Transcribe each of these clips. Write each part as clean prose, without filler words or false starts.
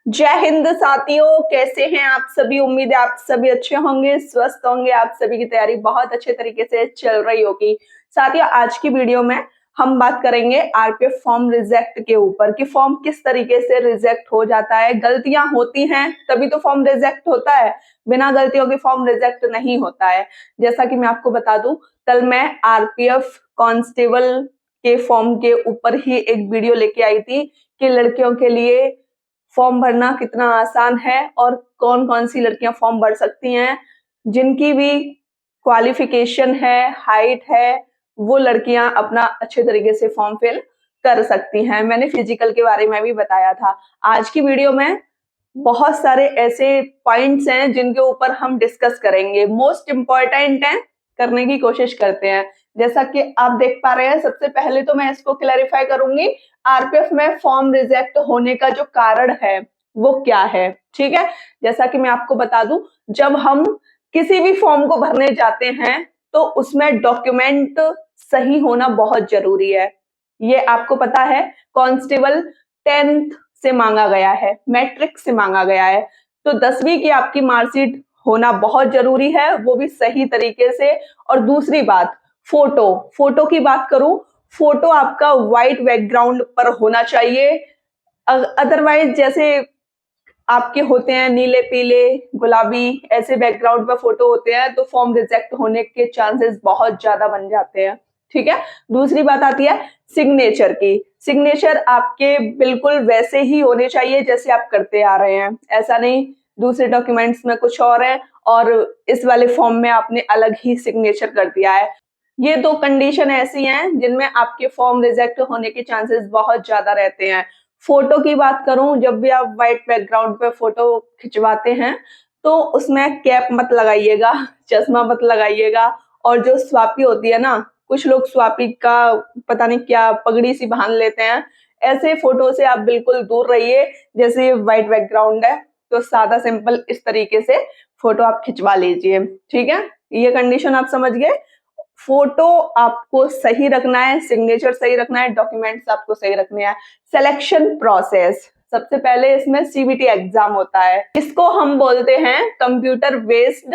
जय हिंद साथियों, कैसे हैं आप सभी। उम्मीद है आप सभी अच्छे होंगे, स्वस्थ होंगे। आप सभी की तैयारी बहुत अच्छे तरीके से चल रही होगी। साथियों, आज की वीडियो में हम बात करेंगे आरपीएफ फॉर्म रिजेक्ट के ऊपर कि फॉर्म किस तरीके से रिजेक्ट हो जाता है। गलतियां होती हैं तभी तो फॉर्म रिजेक्ट होता है, बिना गलतियों के फॉर्म रिजेक्ट नहीं होता है। जैसा कि मैं आपको बता दूं, कल मैं आरपीएफ कांस्टेबल के फॉर्म के ऊपर ही एक वीडियो लेके आई थी कि लड़कियों के लिए फॉर्म भरना कितना आसान है और कौन कौन सी लड़कियां फॉर्म भर सकती हैं। जिनकी भी क्वालिफिकेशन है, हाइट है, वो लड़कियां अपना अच्छे तरीके से फॉर्म फिल कर सकती हैं। मैंने फिजिकल के बारे में भी बताया था। आज की वीडियो में बहुत सारे ऐसे पॉइंट्स हैं जिनके ऊपर हम डिस्कस करेंगे, मोस्ट इम्पॉर्टेंट हैं, करने की कोशिश करते हैं। जैसा कि आप देख पा रहे हैं, सबसे पहले तो मैं इसको क्लैरिफाई करूंगी, आरपीएफ में फॉर्म रिजेक्ट होने का जो कारण है वो क्या है। ठीक है, जैसा कि मैं आपको बता दूं, जब हम किसी भी फॉर्म को भरने जाते हैं तो उसमें डॉक्यूमेंट सही होना बहुत जरूरी है। ये आपको पता है, कांस्टेबल 10th से मांगा गया है, मैट्रिक से मांगा गया है, तो 10वीं की आपकी मार्कशीट होना बहुत जरूरी है, वो भी सही तरीके से। और दूसरी बात, फोटो की बात करूं, फोटो आपका व्हाइट बैकग्राउंड पर होना चाहिए। अदरवाइज जैसे आपके होते हैं नीले, पीले, गुलाबी, ऐसे बैकग्राउंड पर फोटो होते हैं तो फॉर्म रिजेक्ट होने के चांसेस बहुत ज्यादा बन जाते हैं। ठीक है, दूसरी बात आती है सिग्नेचर की। सिग्नेचर आपके बिल्कुल वैसे ही होने चाहिए जैसे आप करते आ रहे हैं, ऐसा नहीं दूसरे डॉक्यूमेंट्स में कुछ और है और इस वाले फॉर्म में आपने अलग ही सिग्नेचर कर दिया है। ये दो कंडीशन ऐसी हैं जिनमें आपके फॉर्म रिजेक्ट होने के चांसेस बहुत ज्यादा रहते हैं। फोटो की बात करूं, जब भी आप व्हाइट बैकग्राउंड पे फोटो खिंचवाते हैं तो उसमें कैप मत लगाइएगा, चश्मा मत लगाइएगा। और जो स्वापी होती है ना, कुछ लोग स्वापी का पता नहीं क्या पगड़ी सी बांध लेते हैं, ऐसे फोटो से आप बिल्कुल दूर रहिए। जैसे व्हाइट बैकग्राउंड है तो सादा सिंपल इस तरीके से फोटो आप खिंचवा लीजिए। ठीक है, ये कंडीशन आप समझ गए। फोटो आपको सही रखना है, सिग्नेचर सही रखना है, डॉक्यूमेंट्स आपको सही रखने हैं। सिलेक्शन प्रोसेस, सबसे पहले इसमें सीबीटी एग्जाम होता है, इसको हम बोलते हैं कंप्यूटर बेस्ड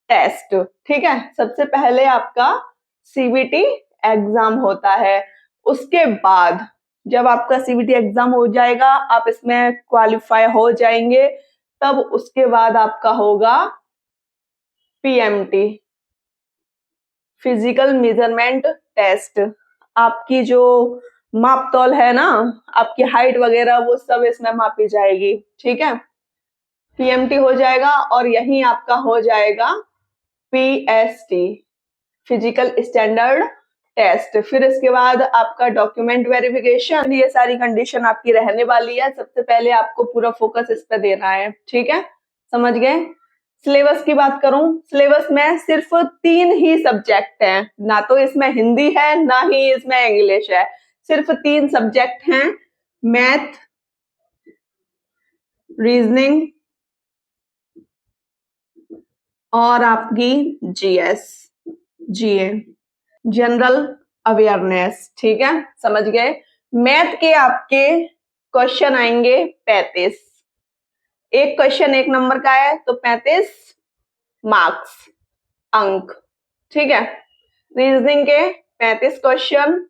टेस्ट। ठीक है, सबसे पहले आपका सीबीटी एग्जाम होता है। उसके बाद जब आपका सीबीटी एग्जाम हो जाएगा, आप इसमें क्वालिफाई हो जाएंगे, तब उसके बाद आपका होगा पीएमटी, फिजिकल मेजरमेंट टेस्ट। आपकी जो माप तौल है ना, आपकी हाइट वगैरह, वो सब इसमें मापी जाएगी। ठीक है, पीएमटी हो जाएगा और यही आपका हो जाएगा पीएसटी, फिजिकल स्टैंडर्ड टेस्ट। फिर इसके बाद आपका डॉक्यूमेंट वेरिफिकेशन। ये सारी कंडीशन आपकी रहने वाली है। सबसे पहले आपको पूरा फोकस इस पे देना है। ठीक है, समझ गए। सिलेबस की बात करूं, सिलेबस में सिर्फ 3 ही सब्जेक्ट हैं, ना तो इसमें हिंदी है ना ही इसमें इंग्लिश है, सिर्फ 3 सब्जेक्ट हैं, मैथ, रीजनिंग और आपकी जीएस, जीए, जनरल अवेयरनेस। ठीक है, समझ गए। मैथ के आपके क्वेश्चन आएंगे 35, एक क्वेश्चन 1 नंबर का है तो 35 मार्क्स, अंक। ठीक है, रीजनिंग के 35 क्वेश्चन,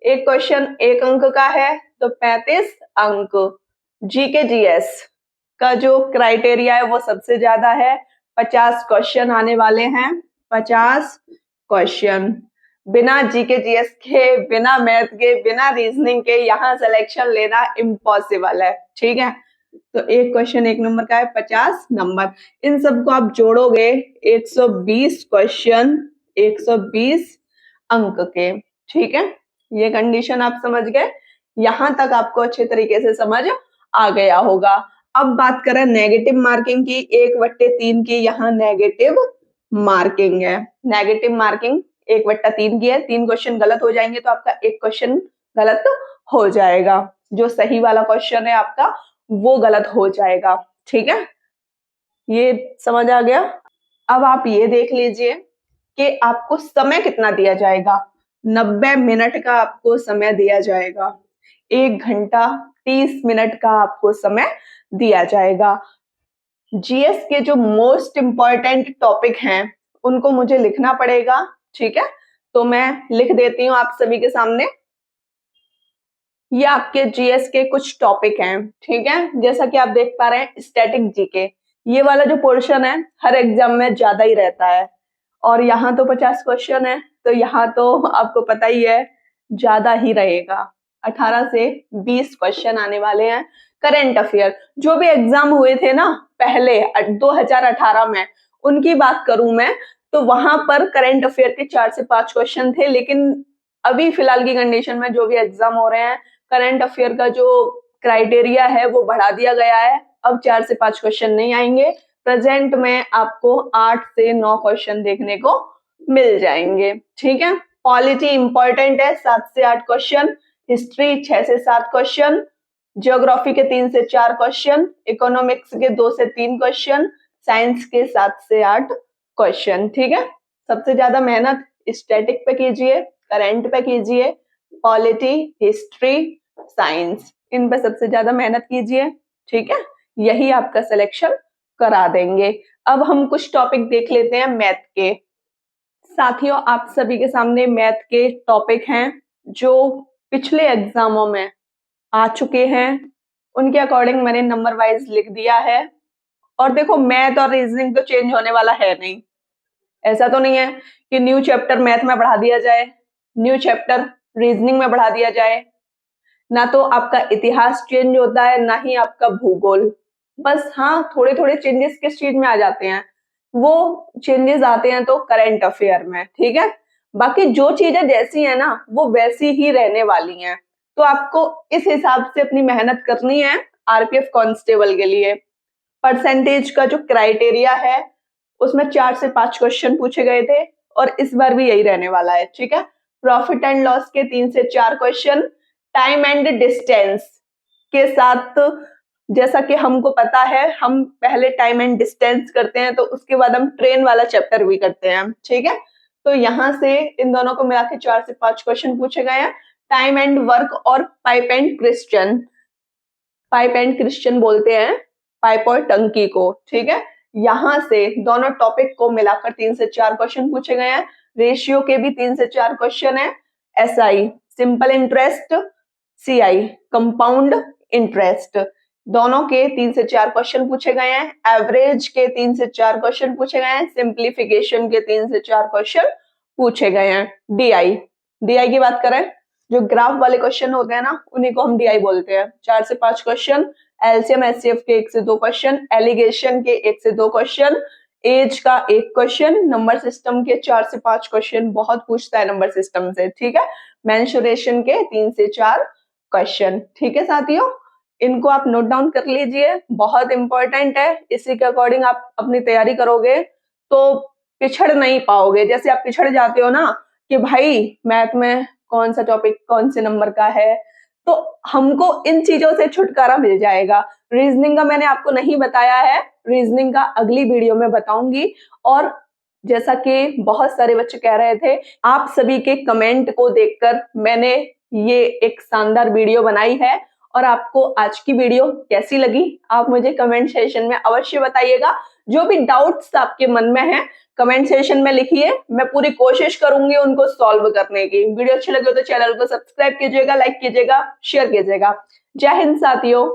एक क्वेश्चन 1 अंक का है तो 35 अंक। जीके जीएस का जो क्राइटेरिया है वो सबसे ज्यादा है, 50 क्वेश्चन आने वाले हैं, 50 क्वेश्चन। बिना जीके जीएस के, बिना मैथ के, बिना रीजनिंग के यहाँ सिलेक्शन लेना इम्पॉसिबल है। ठीक है, तो एक क्वेश्चन 1 नंबर का है, 50 नंबर। इन सबको आप जोड़ोगे 120 क्वेश्चन, 120 अंक के। ठीक है, ये कंडीशन आप समझ गए। यहां तक आपको अच्छे तरीके से समझ आ गया होगा। अब बात करें नेगेटिव मार्किंग की, 1/3 की यहाँ नेगेटिव मार्किंग है। नेगेटिव मार्किंग 1/3 की है, 3 क्वेश्चन गलत हो जाएंगे तो आपका 1 क्वेश्चन गलत हो जाएगा, जो सही वाला क्वेश्चन है आपका वो गलत हो जाएगा। ठीक है, ये समझ आ गया। अब आप ये देख लीजिए कि आपको समय कितना दिया जाएगा। 90 मिनट का आपको समय दिया जाएगा, 1 घंटा 30 मिनट का आपको समय दिया जाएगा। जीएस के जो मोस्ट इम्पॉर्टेंट टॉपिक हैं उनको मुझे लिखना पड़ेगा, ठीक है। तो मैं लिख देती हूँ आप सभी के सामने। ये आपके जीएस के कुछ टॉपिक हैं, ठीक है। जैसा कि आप देख पा रहे हैं, स्टैटिक जीके, ये वाला जो पोर्शन है हर एग्जाम में ज्यादा ही रहता है, और यहाँ तो 50 क्वेश्चन है, तो यहाँ तो आपको पता ही है ज्यादा ही रहेगा। 18 से 20 क्वेश्चन आने वाले हैं। करंट अफेयर जो भी एग्जाम हुए थे ना पहले 2018 में, उनकी बात करूं मैं, तो वहां पर करंट अफेयर के 4 से 5 क्वेश्चन थे। लेकिन अभी फिलहाल की कंडीशन में जो भी एग्जाम हो रहे हैं, करंट अफेयर का जो क्राइटेरिया है वो बढ़ा दिया गया है। अब 4 से 5 क्वेश्चन नहीं आएंगे, प्रेजेंट में आपको 8 से 9 क्वेश्चन देखने को मिल जाएंगे, ठीक है। पॉलिटी इंपॉर्टेंट है, 7 से 8 क्वेश्चन, हिस्ट्री 6 से 7 क्वेश्चन, ज्योग्राफी के 3 से 4 क्वेश्चन, इकोनॉमिक्स के 2 से 3 क्वेश्चन, साइंस के 7 से 8 क्वेश्चन, ठीक है। सबसे ज्यादा मेहनत स्टैटिक पे कीजिए, करंट पे कीजिए, पॉलिटी, हिस्ट्री, साइंस, इन पे सबसे ज्यादा मेहनत कीजिए, ठीक है। यही आपका सिलेक्शन करा देंगे। अब हम कुछ टॉपिक देख लेते हैं मैथ के। साथियों, आप सभी के सामने मैथ के टॉपिक हैं जो पिछले एग्जामों में आ चुके हैं, उनके अकॉर्डिंग मैंने नंबर वाइज लिख दिया है। और देखो, मैथ और रीजनिंग तो चेंज होने वाला है नहीं। ऐसा तो नहीं है कि न्यू चैप्टर मैथ में बढ़ा दिया जाए, न्यू चैप्टर रीजनिंग में बढ़ा दिया जाए। ना तो आपका इतिहास चेंज होता है, ना ही आपका भूगोल। बस हाँ, थोड़े थोड़े चेंजेस किस चीज में आ जाते हैं, वो चेंजेस आते हैं तो करंट अफेयर में, ठीक है। बाकी जो चीजें जैसी है ना वो वैसी ही रहने वाली हैं। तो आपको इस हिसाब से अपनी मेहनत करनी है आरपीएफ कांस्टेबल के लिए। परसेंटेज का जो क्राइटेरिया है उसमें 4 से 5 क्वेश्चन पूछे गए थे, और इस बार भी यही रहने वाला है, ठीक है। प्रॉफिट एंड लॉस के 3 से 4 क्वेश्चन, टाइम एंड डिस्टेंस के साथ, जैसा कि हमको पता है हम पहले टाइम एंड डिस्टेंस करते हैं तो उसके बाद हम ट्रेन वाला चैप्टर भी करते हैं, ठीक है। तो यहाँ से इन दोनों को मिला के 4 से 5 क्वेश्चन पूछे गए हैं। टाइम एंड वर्क और pipe and Christian, pipe and Christian बोलते हैं पाइप और टंकी को, ठीक है। यहाँ से दोनों टॉपिक को मिलाकर 3 से 4 क्वेश्चन पूछे गए हैं। रेशियो के भी 3 से 4 क्वेश्चन है। SI simple interest, CI compound interest, दोनों के 3 से 4 क्वेश्चन पूछे गए हैं। एवरेज के 3 से 4 क्वेश्चन पूछे गए हैं। सिंप्लीफिकेशन के 3 से 4 क्वेश्चन पूछे गए हैं। डीआई, डीआई की बात करें, जो ग्राफ वाले क्वेश्चन होते हैं ना उन्हीं को हम डीआई बोलते हैं। 4 से 5 क्वेश्चन, एलसीएम एचसीएफ के 1 से 2 क्वेश्चन, एलिगेशन के 1 से 2 क्वेश्चन, एज का 1 क्वेश्चन, नंबर सिस्टम के 4 से 5 क्वेश्चन, बहुत पूछता है नंबर सिस्टम से, ठीक है। मेंसुरेशन के 3 से 4 क्वेश्चन, ठीक है साथियों। इनको आप नोट डाउन कर लीजिए, बहुत इंपॉर्टेंट है। इसी के अकॉर्डिंग आप अपनी तैयारी करोगे तो पिछड़ नहीं पाओगे। जैसे आप पिछड़ जाते हो ना कि भाई मैथ में कौन सा टॉपिक कौन से नंबर का है, तो हमको इन चीजों से छुटकारा मिल जाएगा। रीजनिंग का मैंने आपको नहीं बताया है, रीजनिंग का अगली वीडियो में बताऊंगी। और जैसा कि बहुत सारे बच्चे कह रहे थे, आप सभी के कमेंट को देखकर मैंने ये एक शानदार वीडियो बनाई है। और आपको आज की वीडियो कैसी लगी आप मुझे कमेंट सेशन में अवश्य बताइएगा। जो भी डाउट्स आपके मन में है कमेंट सेशन में लिखिए, मैं पूरी कोशिश करूंगी उनको सॉल्व करने की। वीडियो अच्छी लगे तो चैनल को सब्सक्राइब कीजिएगा, लाइक कीजिएगा, शेयर कीजिएगा। जय हिंद साथियों।